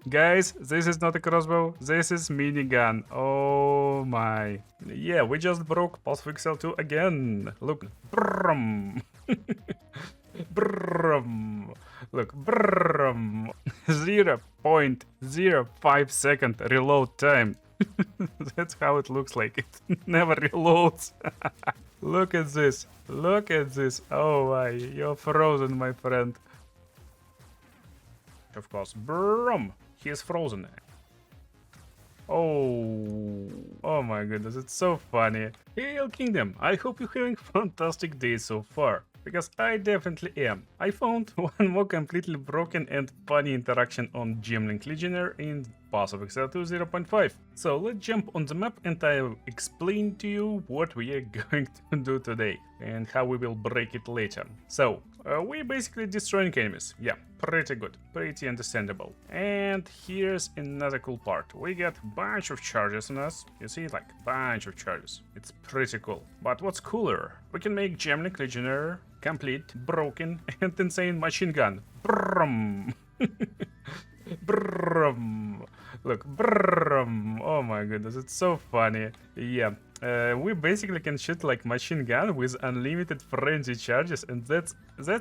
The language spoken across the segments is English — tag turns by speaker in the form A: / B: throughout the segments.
A: Guys, this is not a crossbow, this is minigun. Oh my. Yeah, we just broke Pulse Pixel 2 again. Look. Brum. Brum. Look. Brum. 0.05 second reload time. That's how it looks like. It never reloads. Look at this. Look at this. Oh my. You're frozen, my friend. Of course. Brum. He is frozen. Oh my goodness, it's so funny. Hail Kingdom, I hope you're having fantastic day so far, because I definitely am. I found one more completely broken and funny interaction on GEMLING Legionnaire in Pass of Exile 2 0.5. So let's jump on the map and I'll explain to you what we are going to do today and how we will break it later. So, we're basically destroying enemies. Yeah, pretty good, pretty understandable. And here's another cool part. We got a bunch of charges on us. You see, like, bunch of charges. It's pretty cool. But what's cooler? We can make GEMLING Legionnaire complete, broken, and insane machine gun. Brum. Brum. Look, brum. Oh my goodness, it's so funny. Yeah. We basically can shoot like machine gun with unlimited frenzy charges, and that's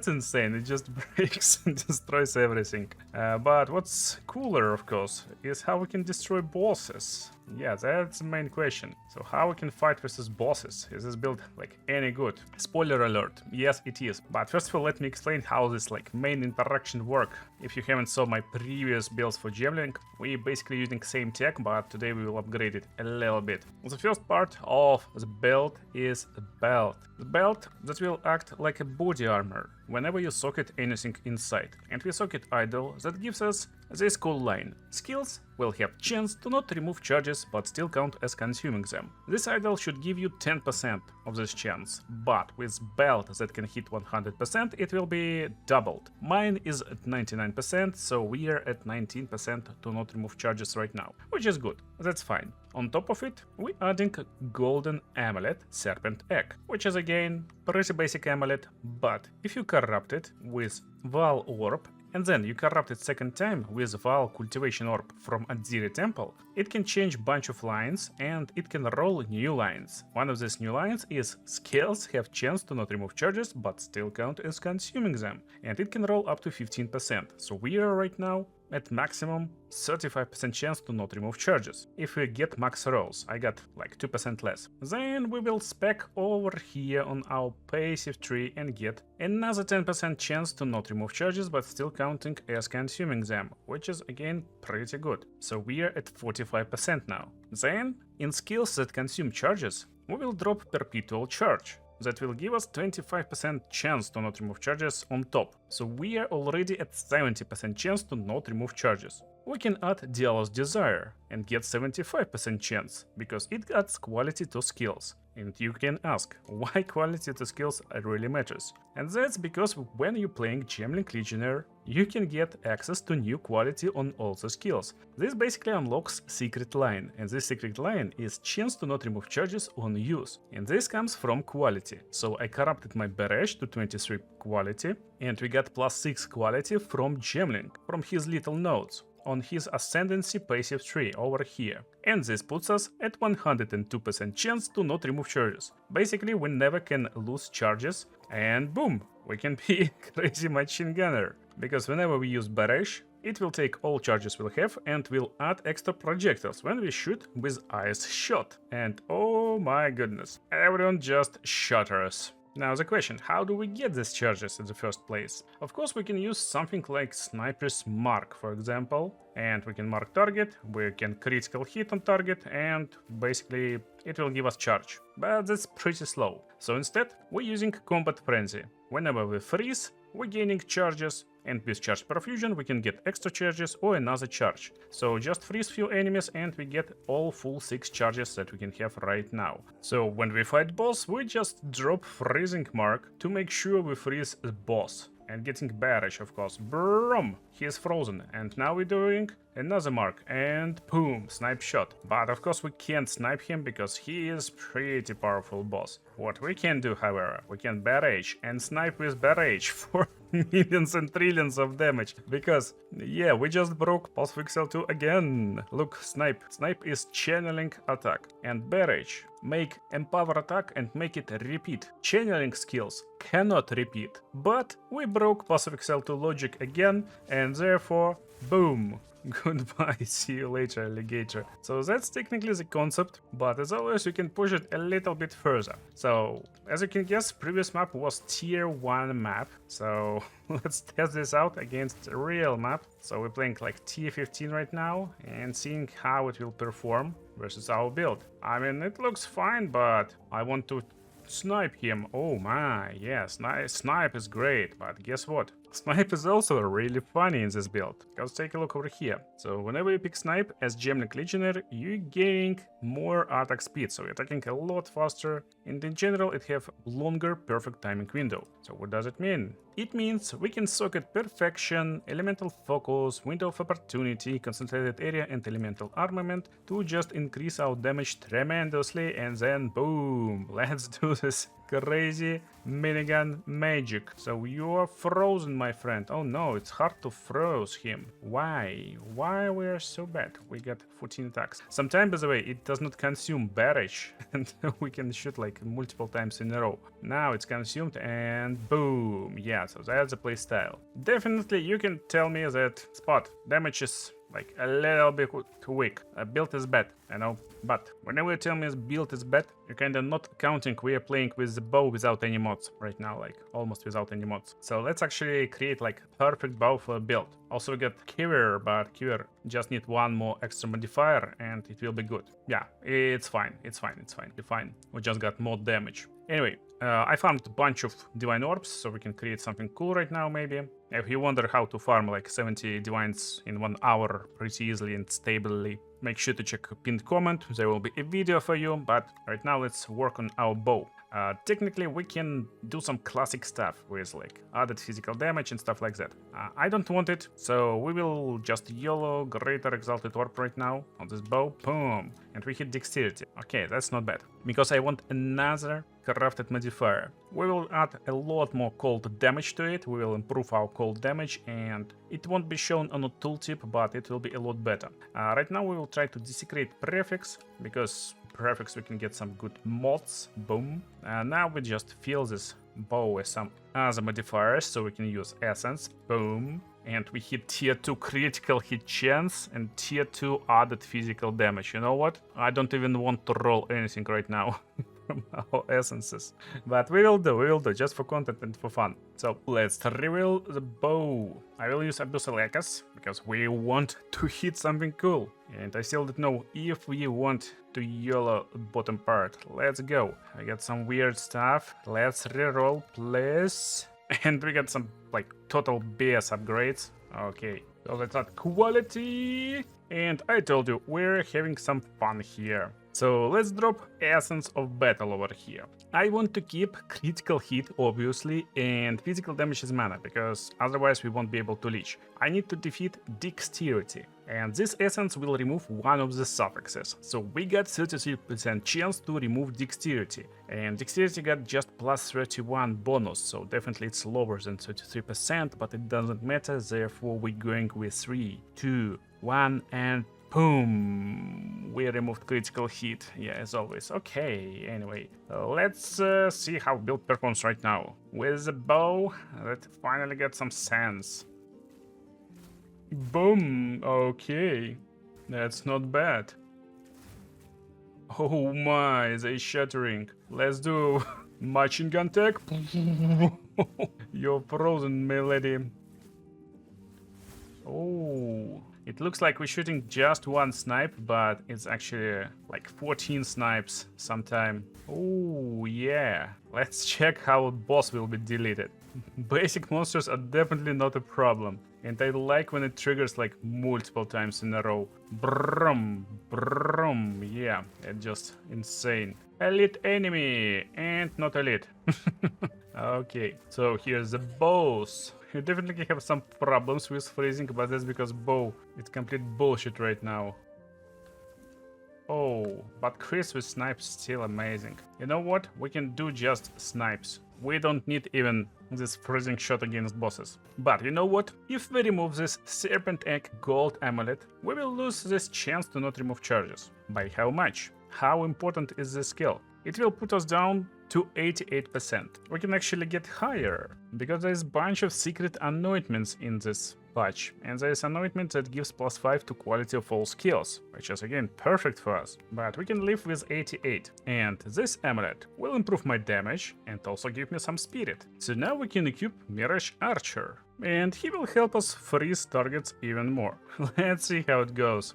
A: insane. It just breaks and destroys everything. But what's cooler, of course, is how we can destroy bosses. Yeah, that's the main question. So how we can fight versus bosses? Is this build like any good? Spoiler alert, yes it is. But first of all, let me explain how this like main interaction work. If you haven't saw my previous builds for GEMLING, we basically using same tech, but today we will upgrade it a little bit. The first part of the build is the belt. The belt that will act like a body armor whenever you socket anything inside. And we socket idle that gives us this cool line. Skills will have chance to not remove charges but still count as consuming them. This idle should give you 10% of this chance, but with belt that can hit 100% it will be doubled. Mine is at 99%, so we are at 19% to not remove charges right now, which is good, that's fine. On top of it, we're adding golden amulet serpent egg, which is again pretty basic amulet, but if you corrupt it with Val orb and then you corrupt it second time with Val cultivation orb from Adziri temple, it can change bunch of lines and it can roll new lines. One of these new lines is skills have chance to not remove charges but still count as consuming them, and it can roll up to 15%. So we are right now at maximum 35% chance to not remove charges. If we get max rolls, I got like 2% less. Then we will spec over here on our passive tree and get another 10% chance to not remove charges but still counting as consuming them, which is again pretty good. So we are at 45% now. Then, in skills that consume charges, we will drop perpetual charge. That will give us 25% chance to not remove charges on top. So we are already at 70% chance to not remove charges. We can add Diallo's Desire and get 75% chance, because it adds quality to skills. And you can ask, why quality to skills really matters? And that's because when you're playing GEMLING Legionnaire, you can get access to new quality on all the skills. This basically unlocks secret line, and this secret line is chance to not remove charges on use. And this comes from quality. So I corrupted my Beresh to 23 quality, and we got +6 quality from GEMLING, from his little notes on his ascendancy passive tree over here. And this puts us at 102% chance to not remove charges. Basically, we never can lose charges, and boom, we can be crazy machine gunner. Because whenever we use Beresh, it will take all charges we'll have and will add extra projectiles when we shoot with Ice Shot. And oh my goodness, everyone just shatters. Now the question, how do we get these charges in the first place? Of course we can use something like Sniper's Mark, for example, and we can mark target, we can critical hit on target, and basically it will give us charge. But that's pretty slow. So instead, we're using Combat Frenzy. Whenever we freeze, we're gaining charges, and with Charge Profusion we can get extra charges or another charge. So just freeze few enemies and we get all full 6 charges that we can have right now. So when we fight boss, we just drop Freezing Mark to make sure we freeze the boss. And getting Bearish, of course. Brum! he is frozen. And now we're doing another mark, and boom, snipe shot. But of course we can't snipe him because he is pretty powerful boss. What we can do, however, we can barrage and snipe with barrage for millions and trillions of damage. Because, yeah, we just broke Pulse Pixel 2 again. Look, snipe. Snipe is channeling attack. And barrage make empower attack and make it repeat. Channeling skills cannot repeat. But we broke Pulse Pixel 2 logic again, and therefore, boom. Goodbye, see you later, alligator. So that's technically the concept, but as always you can push it a little bit further. So, as you can guess, previous map was tier 1 map, so let's test this out against a real map. So we're playing like tier 15 right now, and seeing how it will perform versus our build. I mean, it looks fine, but I want to snipe him. Oh my, yes, snipe is great, but guess what? Snipe is also really funny in this build. Let's take a look over here. So whenever you pick snipe as GEMLING legionnaire, you're gaining more attack speed, so you're attacking a lot faster, and in general it have longer perfect timing window. So what does it mean? It means we can socket perfection, elemental focus, window of opportunity, concentrated area and elemental armament to just increase our damage tremendously, and then boom, let's do this crazy minigun magic. So you are frozen, my friend. Oh no, it's hard to froze him. Why we are so bad? We got 14 attacks. Sometimes, by the way, it does not consume barrage and we can shoot like multiple times in a row. Now it's consumed and boom. Yeah, so that's the play style. Definitely you can tell me that spot damage is like a little bit too weak. A build is bad, I know, but whenever you tell me this build is bad, you're kinda not counting we are playing with the bow without any mods right now, like almost without any mods. So let's actually create like perfect bow for a build. Also we got Quiver, but Quiver just need one more extra modifier and it will be good. Yeah, it's fine, it's fine. We just got more damage. Anyway, I farmed a bunch of divine orbs, so we can create something cool right now maybe. If you wonder how to farm like 70 divines in 1 hour pretty easily and stably, make sure to check a pinned comment, there will be a video for you, but right now let's work on our bow. Technically we can do some classic stuff with like added physical damage and stuff like that. I don't want it, so we will just YOLO Greater Exalted Orb right now on this bow, boom, and we hit dexterity. Okay, that's not bad, because I want another crafted modifier. We will add a lot more cold damage to it, we will improve our cold damage, and it won't be shown on a tooltip, but it will be a lot better. Right now we will try to desecrate prefix, because prefix we can get some good mods, boom. Now we just fill this bow with some other modifiers, so we can use essence, boom. And we hit tier 2 critical hit chance and tier 2 added physical damage. You know what? I don't even want to roll anything right now from our essences. But we will do, just for content and for fun. So let's reveal the bow. I will use Abyssal Echoes, because we want to hit something cool. And I still don't know if we want to YOLO bottom part. Let's go. I got some weird stuff. Let's reroll, please. And we got some like total BS upgrades. Okay, so that's not quality. And I told you, we're having some fun here. So let's drop Essence of Battle over here. I want to keep critical hit, obviously, and physical damage as mana, because otherwise we won't be able to leech. I need to defeat Dexterity, and this essence will remove one of the suffixes. So we got 33% chance to remove Dexterity, and Dexterity got just plus 31 bonus, so definitely it's lower than 33%, but it doesn't matter, therefore we're going with 3, 2, 1, and boom, we removed critical hit, yeah, as always. Okay, anyway, let's see how build performs right now. With the bow, that finally got some sense. Boom, okay, that's not bad. Oh my, they shattering. Let's do machine gun tech. You're frozen, my lady. Oh. It looks like we're shooting just one snipe, but it's actually like 14 snipes sometime. Oh yeah, let's check how a boss will be deleted. Basic monsters are definitely not a problem, and I like when it triggers like multiple times in a row. Brum, brum, yeah, it's just insane. Elite enemy, and not elite. Okay, so here's the boss. You definitely have some problems with freezing, but that's because bow, it's complete bullshit right now. Oh, but Chris with snipes still amazing. You know what? We can do just snipes. We don't need even this freezing shot against bosses. But you know what? If we remove this Serpent Egg Gold Amulet, we will lose this chance to not remove charges. By how much? How important is this skill? It will put us down to 88%. We can actually get higher, because there is a bunch of secret anointments in this patch, and there is anointment that gives +5 to quality of all skills, which is again perfect for us, but we can live with 88. And this amulet will improve my damage and also give me some spirit. So now we can equip Mirage Archer, and he will help us freeze targets even more. Let's see how it goes.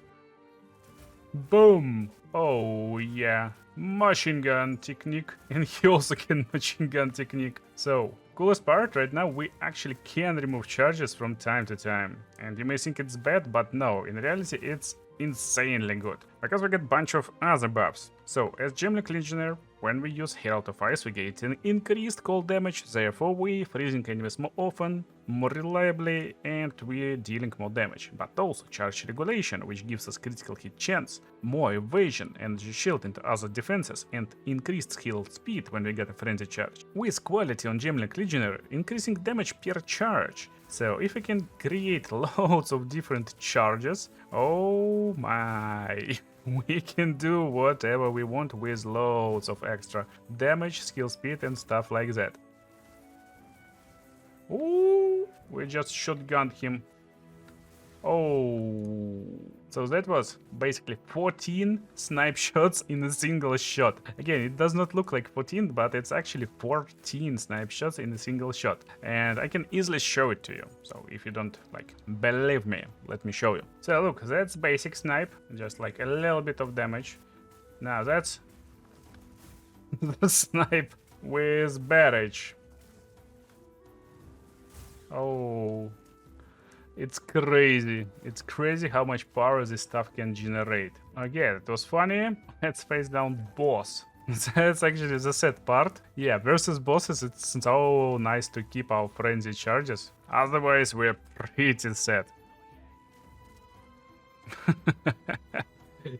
A: Boom! Oh yeah, machine gun technique, and he also can machine gun technique. So, coolest part, right now we actually can remove charges from time to time. And you may think it's bad, but no, in reality it's insanely good, because we get a bunch of other buffs. So, as GEMLING legionnaire, when we use Herald of Ice, we get an increased cold damage, therefore we freezing enemies more often, more reliably, and we're dealing more damage. But also charge regulation, which gives us critical hit chance, more evasion, energy shield into other defenses, and increased heal speed when we get a frenzy charge. With quality on GEMLING legionnaire, increasing damage per charge. So if we can create loads of different charges, oh my, we can do whatever we want with loads of extra damage, skill speed, and stuff like that. Ooh, we just shotgunned him. Oh, so that was basically 14 snipe shots in a single shot. Again, it does not look like 14, but it's actually 14 snipe shots in a single shot. And I can easily show it to you. So if you don't believe me, let me show you. So look, that's basic snipe, just like a little bit of damage. Now that's the snipe with barrage. Oh, it's crazy. It's crazy how much power this stuff can generate. Okay, it was funny. Let's face down boss. That's actually the sad part. Yeah, versus bosses, it's so nice to keep our frenzy charges. Otherwise, we're pretty sad.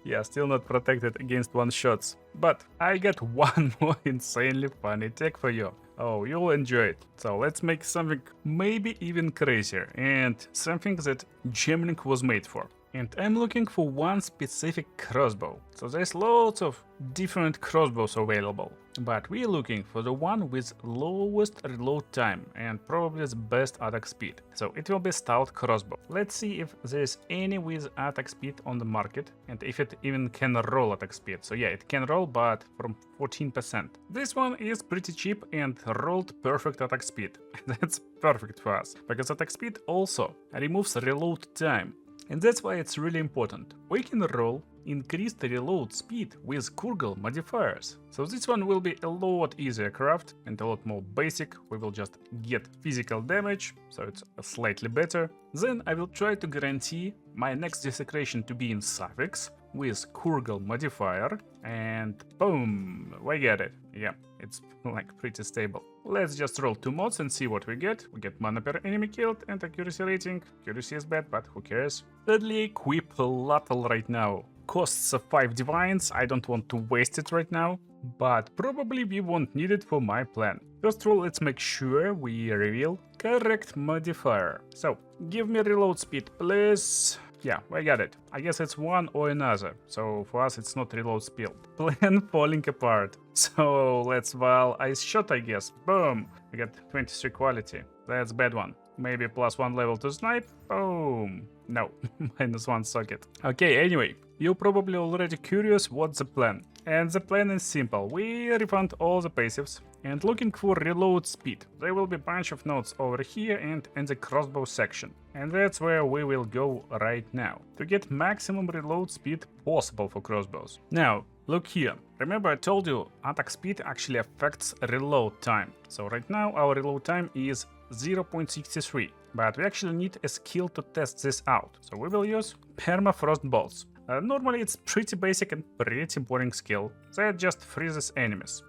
A: Yeah, still not protected against one-shots. But I got one more insanely funny tech for you. Oh, you'll enjoy it. So let's make something maybe even crazier, and something that GEMLING was made for. And I'm looking for one specific crossbow. So there's lots of different crossbows available, but we're looking for the one with lowest reload time and probably the best attack speed. So it will be stout crossbow. Let's see if there's any with attack speed on the market, and if it even can roll attack speed. So yeah, it can roll, but from 14%. This one is pretty cheap and rolled perfect attack speed. That's perfect for us, because attack speed also removes reload time. And that's why it's really important. We can roll increased reload speed with Kurgle modifiers. So this one will be a lot easier craft and a lot more basic. We will just get physical damage, so it's slightly better. Then I will try to guarantee my next desecration to be in suffix with Kurgle modifier, and boom, we get it. Yeah, it's like pretty stable. Let's just roll 2 mods and see what we get. We get mana per enemy killed and accuracy rating. Accuracy is bad, but who cares? Sadly, equip Latal right now. Costs 5 divines, I don't want to waste it right now, but probably we won't need it for my plan. First of all, let's make sure we reveal correct modifier. So, give me reload speed, please. Yeah, I got it. I guess it's one or another, so for us it's not reload speed. Plan falling apart. So let's vial ice shot, I guess. Boom! I got 23 quality. That's bad one. Maybe +1 level to snipe. Boom! No, -1 socket. Okay, anyway, you're probably already curious what's the plan. And the plan is simple. We refund all the passives and looking for reload speed. There will be a bunch of nodes over here and in the crossbow section. And that's where we will go right now, to get maximum reload speed possible for crossbows. Now, look here. Remember I told you attack speed actually affects reload time. So right now our reload time is 0.63. But we actually need a skill to test this out. So we will use Permafrost Bolts. Normally it's pretty basic and pretty boring skill that just freezes enemies.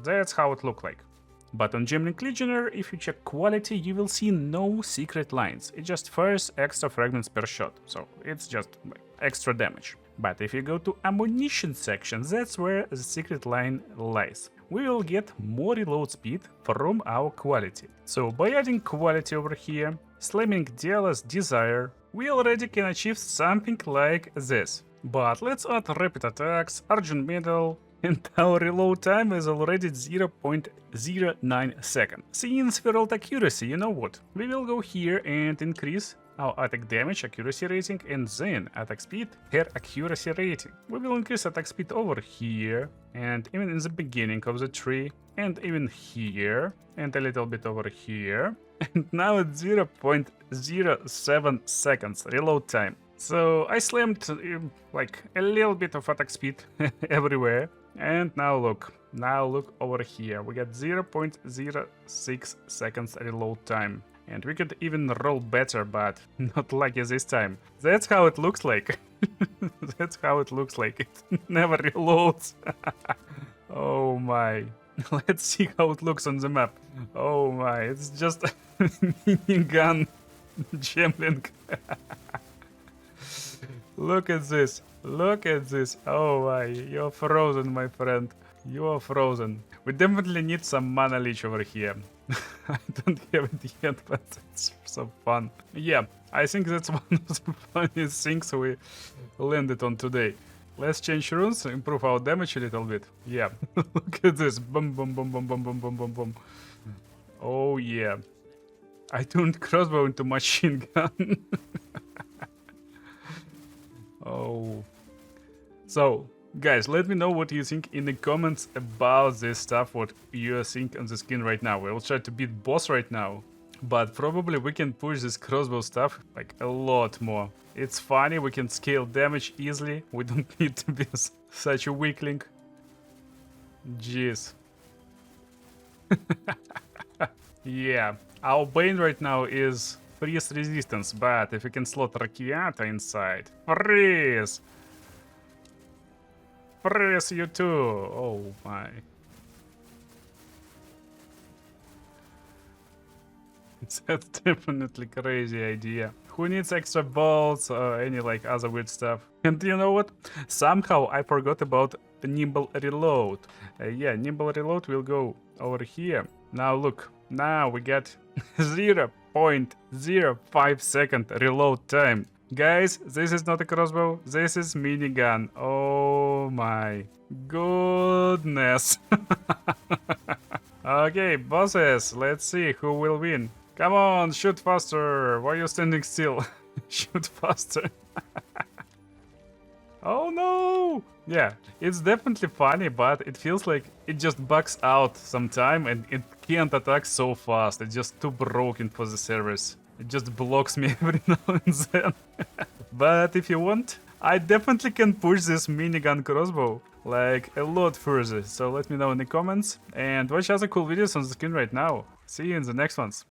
A: That's how it looks like. But on GEMLING Legionnaire, if you check quality, you will see no secret lines. It just fires extra fragments per shot, so it's just like, extra damage. But if you go to ammunition section, that's where the secret line lies. We will get more reload speed from our quality. So by adding quality over here, slamming dealer's desire, we already can achieve something like this. But let's add rapid attacks, argent medal, and our reload time is already 0.09 seconds. Since we rolled accuracy, you know what? We will go here and increase our attack damage accuracy rating and then attack speed per accuracy rating. We will increase attack speed over here and even in the beginning of the tree and even here and a little bit over here. And now it's 0.07 seconds reload time. So I slammed like a little bit of attack speed everywhere. And now look over here. We got 0.06 seconds reload time. And we could even roll better, but not lucky this time. That's how it looks like. That's how it looks like. It never reloads. Oh my. Let's see how it looks on the map. Oh my, it's just a minigun GEMLING. Look at this. Look at this. Oh my, you're frozen, my friend. You are frozen. We definitely need some mana leech over here. I don't have it yet, but it's so fun. Yeah, I think that's one of the funniest things we landed on today. Let's change runes, improve our damage a little bit. Yeah, look at this. Boom, boom, boom, boom, boom, boom, boom, boom, boom. Oh yeah. I turned crossbow into machine gun. Oh. So, guys, let me know what you think in the comments about this stuff, what you think on the skin right now. We will try to beat boss right now, but probably we can push this crossbow stuff like a lot more. It's funny, we can scale damage easily. We don't need to be such a weakling. Jeez. Yeah, our bane right now is freeze resistance, but if we can slot Rakiata inside, freeze! Freeze you too! Oh my. That's definitely crazy idea. Who needs extra bolts or any like other weird stuff? And you know what? Somehow I forgot about the nimble reload. Yeah, nimble reload will go over here. Now look, now we got 0.05 second reload time. Guys, this is not a crossbow, this is minigun. Oh my goodness. Okay, bosses, let's see who will win. Come on, shoot faster. Why are you standing still? Shoot faster. Oh no! Yeah, it's definitely funny, but it feels like it just bugs out sometime and it can't attack so fast. It's just too broken for the servers. It just blocks me every now and then. But if you want, I definitely can push this minigun crossbow like a lot further. So let me know in the comments and watch other cool videos on the screen right now. See you in the next ones.